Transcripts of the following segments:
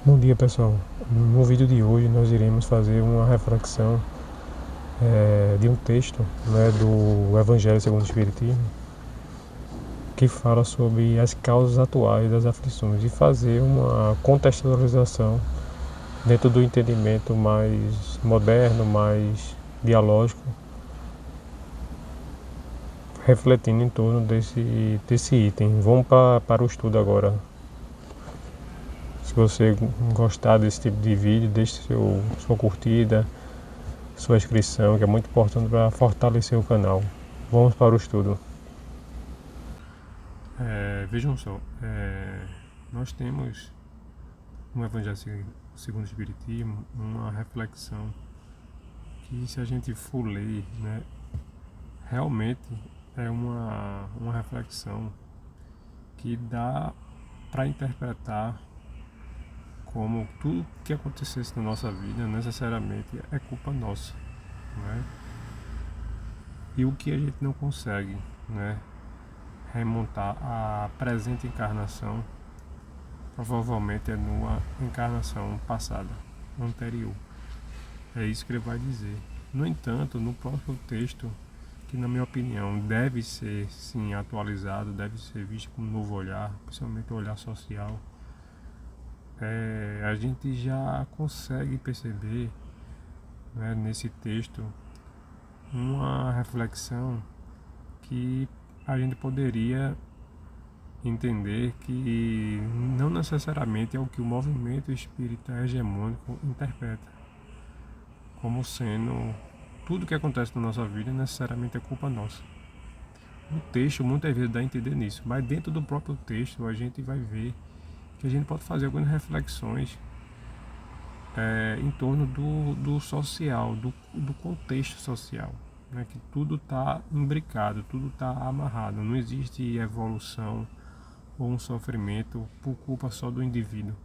Bom dia, pessoal. No vídeo de hoje nós iremos fazer uma reflexão de um texto, né, do Evangelho segundo o Espiritismo, que fala sobre as causas atuais das aflições e fazer uma contextualização dentro do entendimento mais moderno, mais dialógico, refletindo em torno desse item. Vamos para o estudo agora. Se você gostar desse tipo de vídeo, deixe sua curtida, sua inscrição, que é muito importante para fortalecer o canal. Vamos para o estudo. Vejam só, nós temos no Evangelho segundo o Espiritismo uma reflexão que, se a gente for ler, né, realmente é uma reflexão que dá para interpretar como tudo que acontecesse na nossa vida necessariamente é culpa nossa, né? E o que a gente não consegue, né, remontar à presente encarnação, provavelmente é numa encarnação passada, anterior. É isso que ele vai dizer. No entanto, no próprio texto, que na minha opinião deve ser sim atualizado, deve ser visto com um novo olhar, principalmente o olhar social, a gente já consegue perceber, né, nesse texto uma reflexão que a gente poderia entender que não necessariamente é o que o movimento espírita hegemônico interpreta como sendo tudo que acontece na nossa vida necessariamente é culpa nossa. O texto muitas vezes dá a entender nisso, mas dentro do próprio texto a gente vai ver que a gente pode fazer algumas reflexões em torno do social, do contexto social, né? Que tudo está imbricado, tudo está amarrado, não existe evolução ou um sofrimento por culpa só do indivíduo,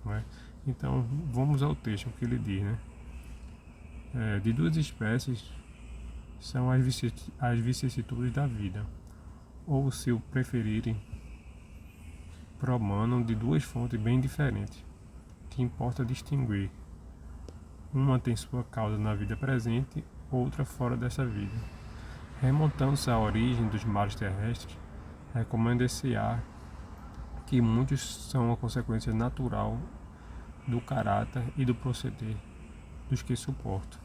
né? Então vamos ao texto, o que ele diz, né? De duas espécies são as vicissitudes da vida, ou, se o preferirem, promanam de duas fontes bem diferentes, que importa distinguir. Uma tem sua causa na vida presente, outra fora dessa vida. Remontando-se à origem dos males terrestres, recomenda-se-á que muitos são a consequência natural do caráter e do proceder dos que suportam.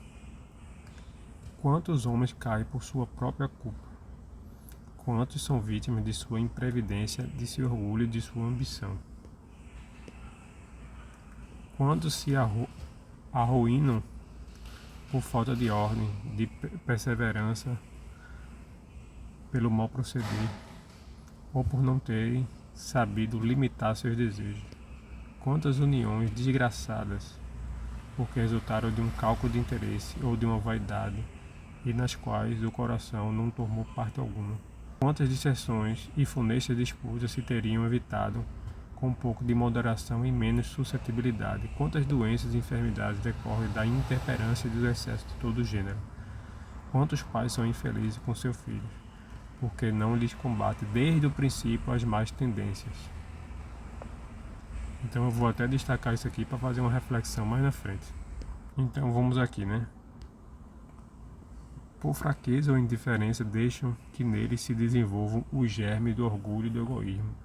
Quantos homens caem por sua própria culpa? Quantos são vítimas de sua imprevidência, de seu orgulho e de sua ambição? Quantos se arruinam por falta de ordem, de perseverança, pelo mau proceder, ou por não terem sabido limitar seus desejos? Quantas uniões desgraçadas, porque resultaram de um cálculo de interesse ou de uma vaidade, e nas quais o coração não tomou parte alguma? Quantas dissensões e funestas disputas se teriam evitado com um pouco de moderação e menos suscetibilidade? Quantas doenças e enfermidades decorrem da intemperância e dos excessos de todo gênero? Quantos pais são infelizes com seus filhos, porque não lhes combate desde o princípio as más tendências? Então eu vou até destacar isso aqui para fazer uma reflexão mais na frente. Então vamos aqui, né? Por fraqueza ou indiferença deixam que neles se desenvolvam o germe do orgulho e do egoísmo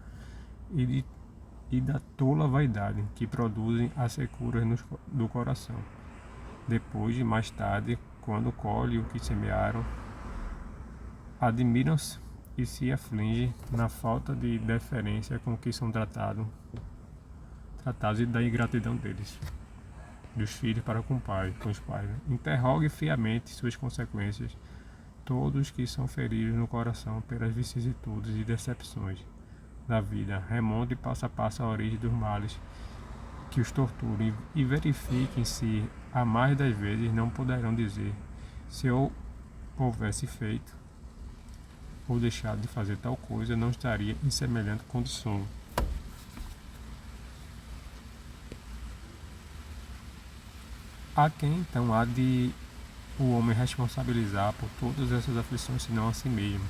e da tola vaidade que produzem as securas do coração. Depois, mais tarde, quando colhem o que semearam, admiram-se e se afligem na falta de deferência com que são tratados e da ingratidão deles, dos filhos para com os pais. Interrogue fiamente suas consequências, todos que são feridos no coração pelas vicissitudes e decepções da vida, remonte passo a passo a origem dos males que os torturem e verifiquem se, a mais das vezes, não poderão dizer: se eu houvesse feito ou deixado de fazer tal coisa, não estaria em semelhante condição. A quem então há de o homem responsabilizar por todas essas aflições, senão a si mesmo?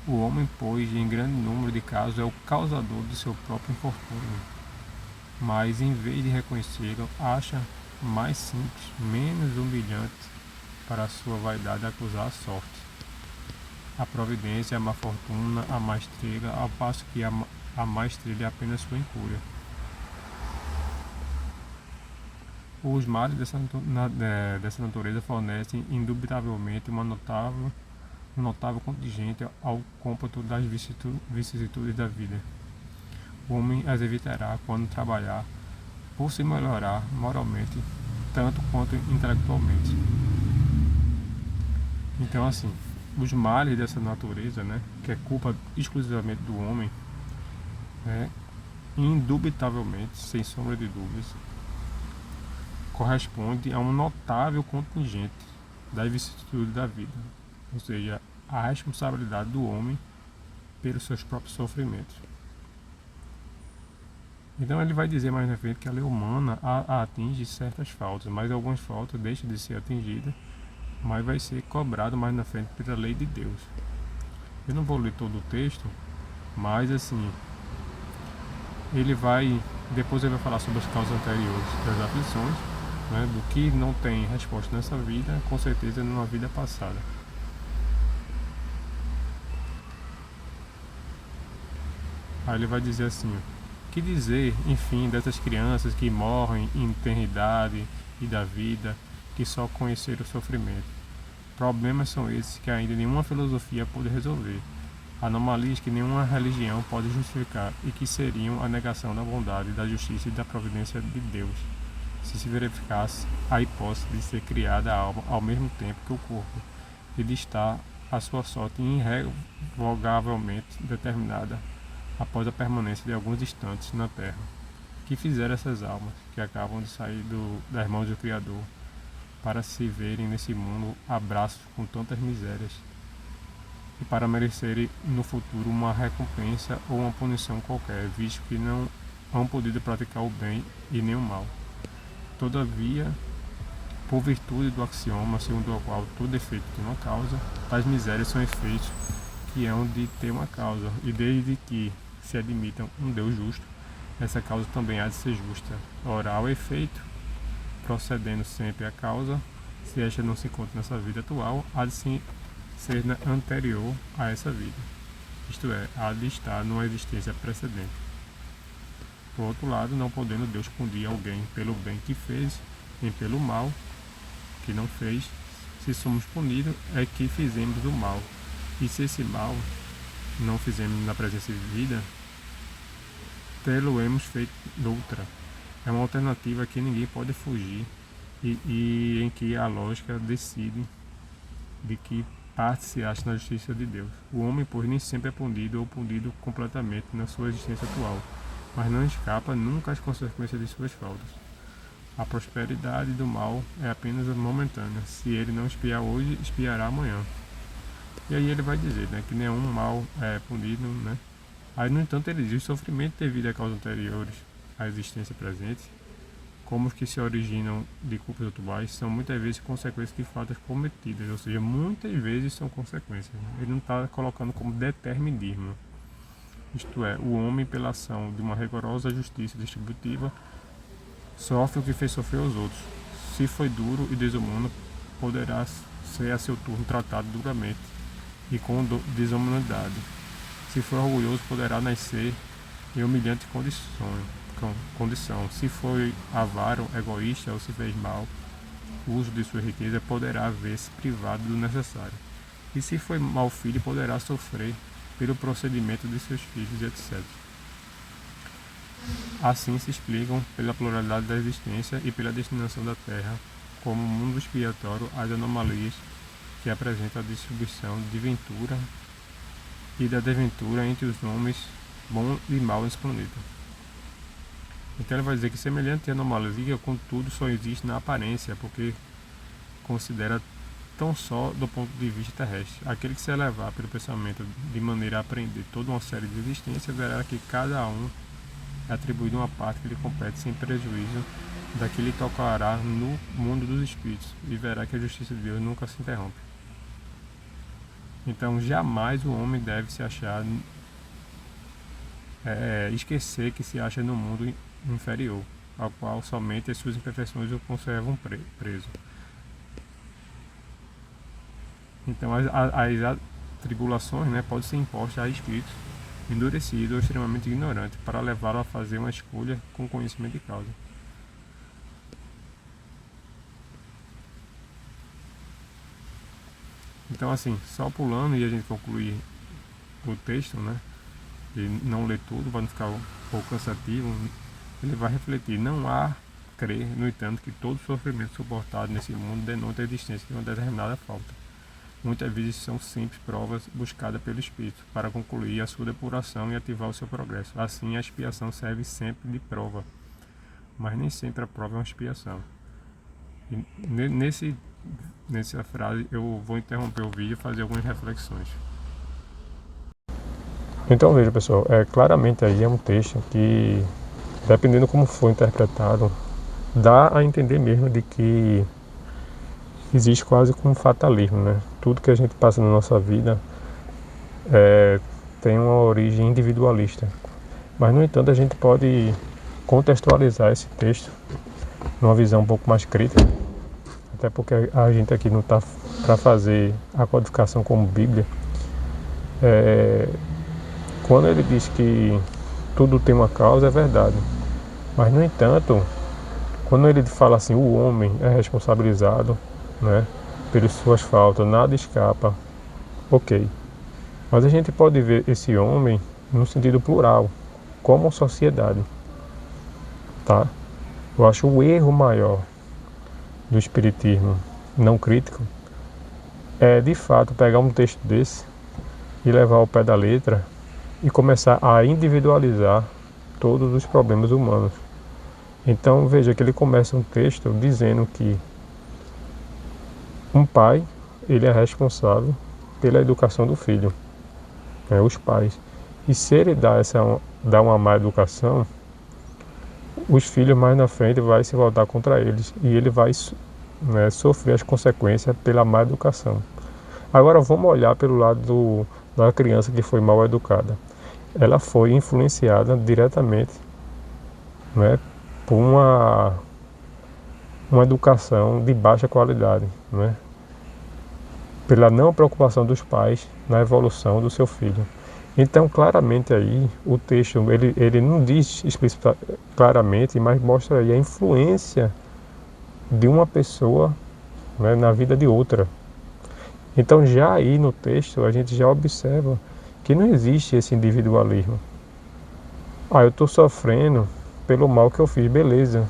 O homem, pois, em grande número de casos, é o causador do seu próprio infortúnio. mas em vez de reconhecê-lo, acha mais simples, menos humilhante para a sua vaidade acusar a sorte, a providência, a má fortuna, a má estrela, ao passo que a má estrela é apenas sua incúria. Os males dessa natureza fornecem indubitavelmente um notável contingente ao cômputo das vicissitudes da vida. O homem as evitará quando trabalhar por se melhorar moralmente, tanto quanto intelectualmente. Então, assim, os males dessa natureza, né, que é culpa exclusivamente do homem, indubitavelmente, sem sombra de dúvidas, corresponde a um notável contingente das vicissitudes da vida, ou seja, a responsabilidade do homem pelos seus próprios sofrimentos. Então ele vai dizer mais na frente que a lei humana atinge certas faltas, mas algumas faltas deixam de ser atingidas, mas vai ser cobrado mais na frente pela lei de Deus. Eu não vou ler todo o texto, mas assim, depois ele vai falar sobre as causas anteriores das aflições, né, do que não tem resposta nessa vida, com certeza numa vida passada. Aí ele vai dizer assim: que dizer, enfim, dessas crianças que morrem em tenridade e da vida, que só conheceram o sofrimento? Problemas são esses que ainda nenhuma filosofia pode resolver, anomalias que nenhuma religião pode justificar e que seriam a negação da bondade, da justiça e da providência de Deus, se verificasse a hipótese de ser criada a alma ao mesmo tempo que o corpo e de estar a sua sorte irrevogavelmente determinada após a permanência de alguns instantes na terra. Que fizeram essas almas que acabam de sair das mãos do Criador para se verem nesse mundo abraços com tantas misérias e para merecerem no futuro uma recompensa ou uma punição qualquer, visto que não hão podido praticar o bem e nem o mal? Todavia, por virtude do axioma segundo o qual todo efeito tem uma causa, tais misérias são efeitos que hão de ter uma causa, e desde que se admitam um Deus justo, essa causa também há de ser justa. Ora, ao efeito, procedendo sempre a causa, se esta não se encontra nessa vida atual, há de ser anterior a essa vida, isto é, há de estar numa existência precedente. Por outro lado, não podendo Deus punir alguém pelo bem que fez, nem pelo mal que não fez, se somos punidos é que fizemos o mal, e se esse mal não fizemos na presença de vida, tê-lo-emos feito noutra. É uma alternativa que ninguém pode fugir e em que a lógica decide de que parte se acha na justiça de Deus. O homem, pois, nem sempre é punido ou punido completamente na sua existência atual, mas não escapa nunca às consequências de suas faltas. A prosperidade do mal é apenas momentânea. Se ele não espiar hoje, espiará amanhã. E aí ele vai dizer, né, que nenhum mal é punido, né? Aí, no entanto, ele diz: o sofrimento devido a causas anteriores à existência presente, como os que se originam de culpas atuais, são muitas vezes consequências de faltas cometidas, ou seja, muitas vezes são consequências. Ele não está colocando como determinismo. Isto é, o homem, pela ação de uma rigorosa justiça distributiva, sofre o que fez sofrer os outros. Se foi duro e desumano, poderá ser a seu turno tratado duramente e com desumanidade. Se for orgulhoso, poderá nascer em humilhante condição. Se foi avaro, egoísta ou se fez mal uso de sua riqueza, poderá ver-se privado do necessário. E se foi mau filho, poderá sofrer pelo procedimento de seus filhos, etc. Assim se explicam, pela pluralidade da existência e pela destinação da Terra, como mundo expiatório, as anomalias que apresenta a distribuição de ventura e da desventura entre os homens bom e mal nesse planeta. Então ele vai dizer que semelhante anomalia, contudo, só existe na aparência, porque considera tão só do ponto de vista terrestre. Aquele que se elevar pelo pensamento de maneira a aprender toda uma série de existências, verá que cada um é atribuído uma parte que lhe compete sem prejuízo da que lhe tocará no mundo dos espíritos, e verá que a justiça de Deus nunca se interrompe. Então jamais o homem deve se achar esquecer que se acha no mundo inferior, ao qual somente as suas imperfeições o conservam preso. Então as tribulações, né, podem ser impostas a espíritos endurecidos ou extremamente ignorantes, para levá-lo a fazer uma escolha com conhecimento de causa. Então, assim, só pulando e a gente concluir o texto, né, e não ler tudo para não ficar um pouco cansativo, ele vai refletir: não há crer, no entanto, que todo sofrimento suportado nesse mundo denota a existência de uma determinada falta. Muitas vezes são simples provas buscadas pelo Espírito para concluir a sua depuração e ativar o seu progresso. Assim, a expiação serve sempre de prova, mas nem sempre a prova é uma expiação. E nessa frase eu vou interromper o vídeo e fazer algumas reflexões. Então veja, pessoal, claramente aí é um texto que, dependendo como for interpretado, dá a entender mesmo de que existe quase como um fatalismo, né? Tudo que a gente passa na nossa vida tem uma origem individualista. Mas, no entanto, a gente pode contextualizar esse texto numa visão um pouco mais crítica, até porque a gente aqui não está para fazer a codificação como Bíblia. Quando ele diz que tudo tem uma causa, é verdade. Mas, no entanto, quando ele fala assim, o homem é responsabilizado, né, pelas suas faltas, nada escapa, ok. Mas a gente pode ver esse homem no sentido plural, como sociedade, tá? Eu acho o erro maior do espiritismo não crítico é, de fato, pegar um texto desse e levar ao pé da letra e começar a individualizar todos os problemas humanos. Então veja que ele começa um texto dizendo que um pai, ele é responsável pela educação do filho, né, os pais. E se ele dá uma má educação, os filhos mais na frente vai se voltar contra eles e ele vai, né, sofrer as consequências pela má educação. Agora vamos olhar pelo lado da criança que foi mal educada. Ela foi influenciada diretamente, né, por uma educação de baixa qualidade, né, pela não preocupação dos pais na evolução do seu filho. Então, claramente aí, o texto, ele não diz claramente, mas mostra aí a influência de uma pessoa, né, na vida de outra. Então, já aí no texto, a gente já observa que não existe esse individualismo. Eu estou sofrendo pelo mal que eu fiz, beleza.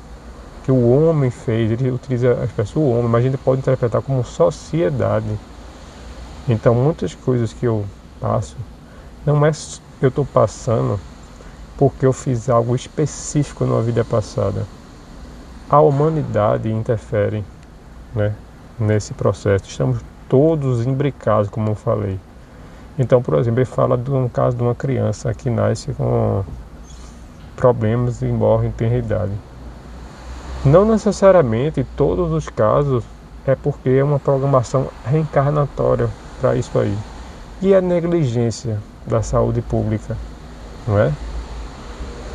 Que o homem fez, ele utiliza a expressão o homem, mas a gente pode interpretar como sociedade. Então, muitas coisas que eu passo, não é eu estou passando porque eu fiz algo específico na vida passada. A humanidade interfere, né, nesse processo. Estamos todos imbricados, como eu falei. Então, por exemplo, ele fala de um caso de uma criança que nasce com problemas e morre em tenra idade. Não necessariamente todos os casos é porque é uma programação reencarnatória para isso aí. E a negligência da saúde pública, não é?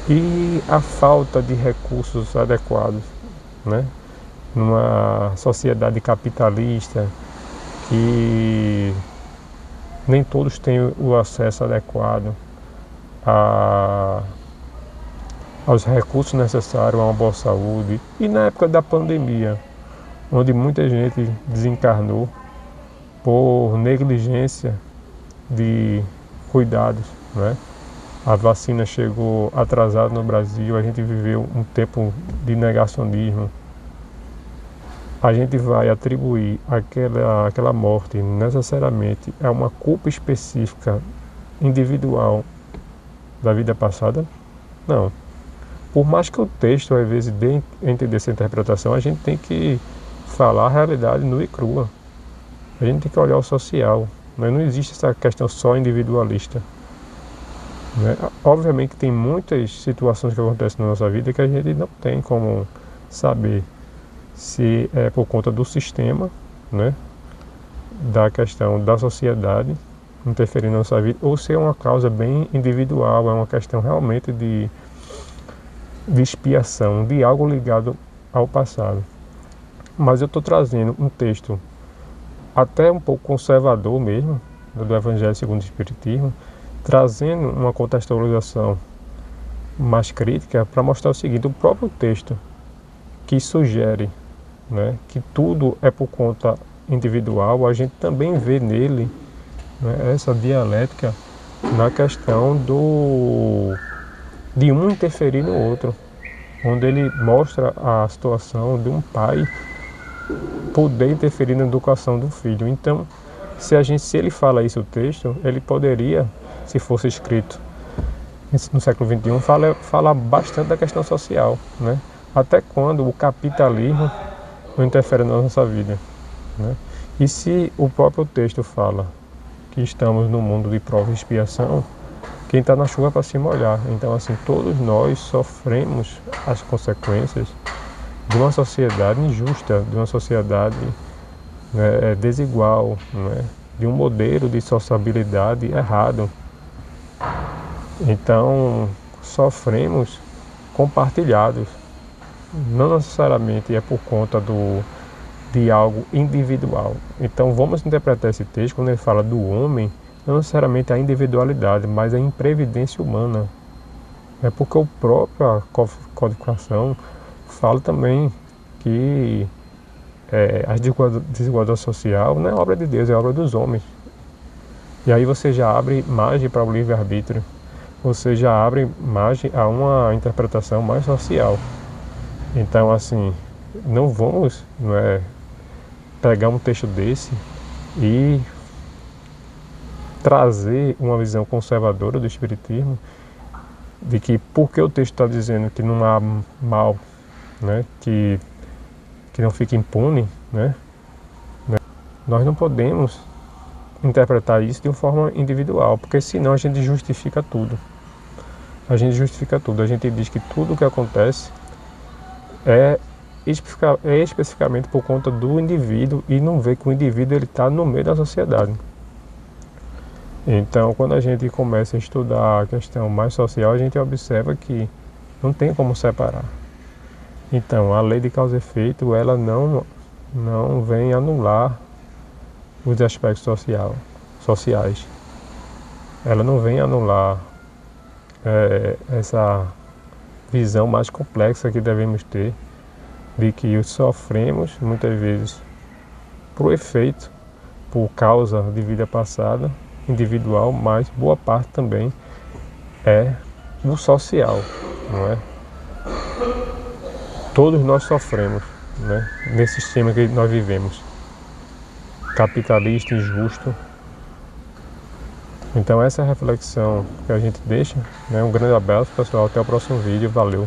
E a falta de recursos adequados, né? Numa sociedade capitalista que nem todos têm o acesso adequado aos recursos necessários a uma boa saúde. E na época da pandemia, onde muita gente desencarnou por negligência de cuidados, né? A vacina chegou atrasada no Brasil, a gente viveu um tempo de negacionismo. A gente vai atribuir aquela morte necessariamente a uma culpa específica individual da vida passada? Não. Por mais que o texto às vezes dê a entender essa interpretação, a gente tem que falar a realidade nua e crua. A gente tem que olhar o social, mas não existe essa questão só individualista, né? Obviamente que tem muitas situações que acontecem na nossa vida que a gente não tem como saber se é por conta do sistema, né, da questão da sociedade interferindo na nossa vida, ou se é uma causa bem individual, é uma questão realmente de de expiação, de algo ligado ao passado. Mas eu estou trazendo um texto até um pouco conservador mesmo, do Evangelho segundo o Espiritismo, trazendo uma contextualização mais crítica para mostrar o seguinte: o próprio texto que sugere, né, que tudo é por conta individual, a gente também vê nele, né, essa dialética na questão de um interferir no outro, onde ele mostra a situação de um pai poder interferir na educação do filho. Então, se ele fala isso, o texto, ele poderia, se fosse escrito no século XXI, fala bastante da questão social, né? Até quando o capitalismo não interfere na nossa vida, né? E se o próprio texto fala que estamos no mundo de prova e expiação, quem está na chuva para se molhar. Então, assim, todos nós sofremos as consequências de uma sociedade injusta, de uma sociedade, né, desigual, né, de um modelo de sociabilidade errado. Então, sofremos compartilhados. Não necessariamente é por conta de algo individual. Então, vamos interpretar esse texto quando ele fala do homem, não necessariamente a individualidade, mas a imprevidência humana. É porque a própria codificação fala também que a desigualdade social não é obra de Deus, é obra dos homens. E aí você já abre margem para o livre-arbítrio, você já abre margem a uma interpretação mais social. Então, assim, não vamos pegar um texto desse e trazer uma visão conservadora do Espiritismo, de que porque o texto está dizendo que não há mal, né, que não fica impune, né, nós não podemos interpretar isso de uma forma individual, porque senão a gente justifica tudo. A gente justifica tudo, a gente diz que tudo o que acontece é especificamente por conta do indivíduo e não vê que o indivíduo está no meio da sociedade. Então, quando a gente começa a estudar a questão mais social, a gente observa que não tem como separar. Então, a lei de causa e efeito, ela não vem anular os aspectos sociais. Ela não vem anular essa visão mais complexa que devemos ter, de que sofremos, muitas vezes, por efeito, por causa de vida passada, individual, mas boa parte também é do social, não é? Todos nós sofremos, né, nesse sistema que nós vivemos, capitalista, injusto. Então essa é a reflexão que a gente deixa, né? Um grande abraço, pessoal, até o próximo vídeo, valeu!